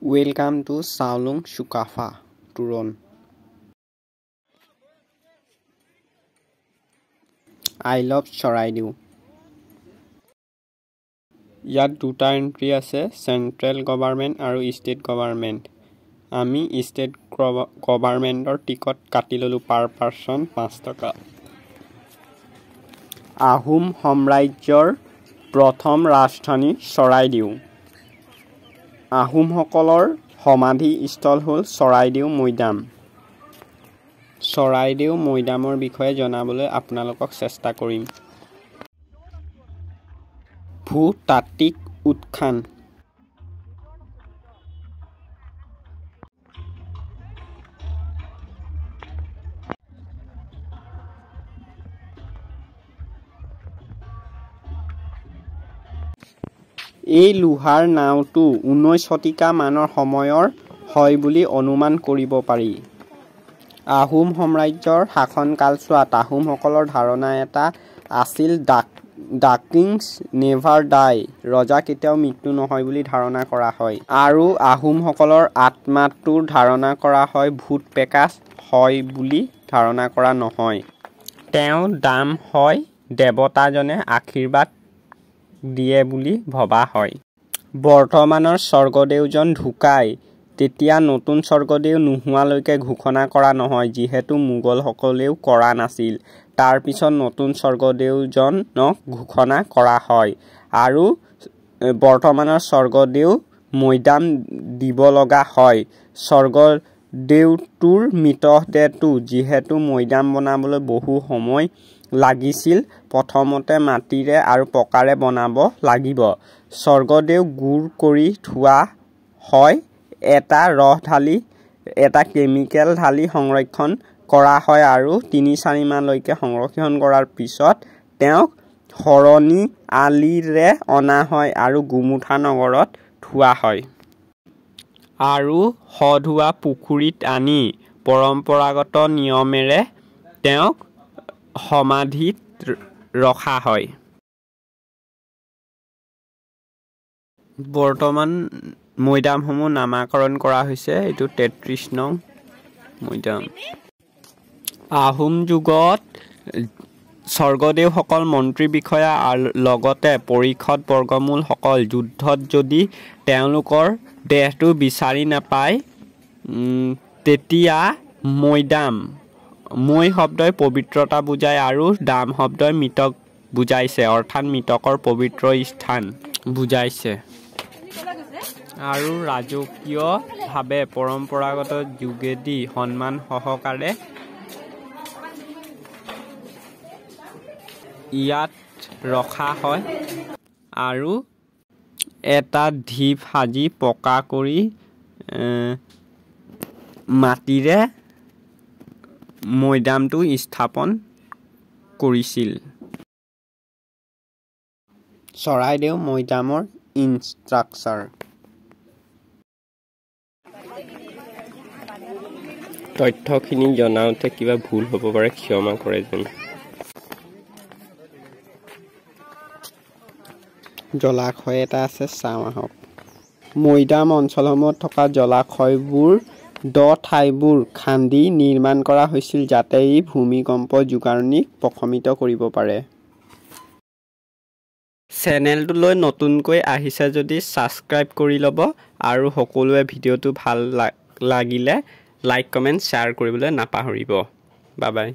Welcome to Saolung Shukafa, Turon. I love Choraidew. ইয়াত দুটা entry আছে সেন্ট্ৰেল গভৰ্ণমেণ্ট আৰু ষ্টেট গভৰ্ণমেণ্ট আমি ষ্টেট গভৰ্ণমেণ্টৰ টিকট কাটি ললো পাৰ পাৰসন 5 টকা আহোম সাম্ৰাজ্যৰ প্ৰথম ৰাজধানী চৰাইদেউ আহোমসকলৰ সমাধি স্থল হ'ল চৰাইদেউ মৈদাম চৰাইদেউ মৈদামৰ বিষয়ে জনাবলৈ আপোনালোকক চেষ্টা কৰিম ভূতাত্ত্বিক উৎখান এই লোহাৰ নাওটো 19 শতিকা মানৰ সময়ৰ হয় বুলি অনুমান কৰিব পাৰি আহোম সাম্ৰাজ্যৰ শাসনকালছোৱাত আহোমসকলৰ ধাৰণা এটা আছিল The kings never die ৰজা কেতিয়াও মৃত্যু নহয় বুলি ধাৰণা কৰা হয় আৰু আহোমসকলৰ আত্মাটোৰ ধাৰণা কৰা হয় ভূত পেকাচ হয় বুলি ধাৰণা কৰা নহয় তেওঁ দাম হয় দেৱতাজনে আশীৰ্বাদ দিয়ে বুলি ভবা হয় বৰ্তমানৰ স্বৰ্গদেউজন ঢুকাই তেতিয়া নতুন স্বৰ্গদেউ নোহোৱালৈকে ঘোষণা কৰা নহয় যিহেতু মুগলসকলেও কৰা নাছিল তাৰ পিছত নতুন স্বৰ্গদেউজনক ঘোষণা কৰা হয় আৰু বৰ্তমানৰ স্বৰ্গদেউ মৈদাম দিব লগা হয় স্বৰ্গদেউটোৰ মৃতদেহটো যিহেতু মৈদাম বনাবলৈ বহু সময় লাগিছিল প্ৰথমতে মাটিৰে আৰু পকাৰে বনাব লাগিব স্বৰ্গদেউ গুৰ কৰি থোৱা হয় এটা ৰহ ঢালি এটা কেমিকেল ঢালি সংৰক্ষণ কৰা হয় আৰু 3-4 মাহলৈকে সংৰক্ষণ কৰাৰ পিছত তেওঁক হৰণি আলিৰে অনা হয় আৰু গুমুঠা নগৰত থোৱা হয় আৰু হধুৱা পুখুৰীত আনি পৰম্পৰাগত নিয়মেৰে তেওঁক সমাধিত ৰখা হয় বৰ্তমান মৈদামসমূহ নামাকৰণ কৰা হৈছে এটো 33 নং মৈদাম আহোম যুগত স্বৰ্গদেউসকল মন্ত্ৰী বিষয়া আৰু লগতে পৰিষদ বৰ্গমূল সকল যুদ্ধত যদি তেওঁলোকৰ দেহটো বিচাৰি নাপায় তেতিয়া মৈদাম মই শব্দই পবিত্ৰতা বুজায় আৰু দাম শব্দই মৃতক বুজাইছে অৰ্থাৎ মৃতকৰ পবিত্ৰ স্থান বুজাইছে আৰু ৰাজকীয়ভাৱে পৰম্পৰাগত যোগেদি সন্মান সহকাৰে ইয়াত ৰখা হয় আৰু এটা ঢিপ সাজি পকা কৰি মাটিৰে মৈদামটো স্থাপন কৰিছিল চৰাইদেউ মৈদামৰ ইনষ্ট্ৰাকচাৰ তথ্যখিনি জনাওঁতে কিবা ভুল হ'ব পাৰে ক্ষমা কৰে যেন জলাশয় এটা আছে চাওঁ আহক মৈদাম অঞ্চলসমূহত থকা জলাশয়বোৰ দ ঠাইবোৰ খান্দি নিৰ্মাণ কৰা হৈছিল যাতে ই ভূমিকম্প জোকাৰণিক প্ৰশমিত কৰিব পাৰে চেনেলটোলৈ নতুনকৈ আহিছে যদি সাবস্ক্ৰাইব কৰি ল'ব আৰু সকলোৱে ভিডিঅ'টো ভাল লাগিলে লাইক কমেন্ট শ্বেয়াৰ কৰিবলৈ নাপাহৰিব বাই বাই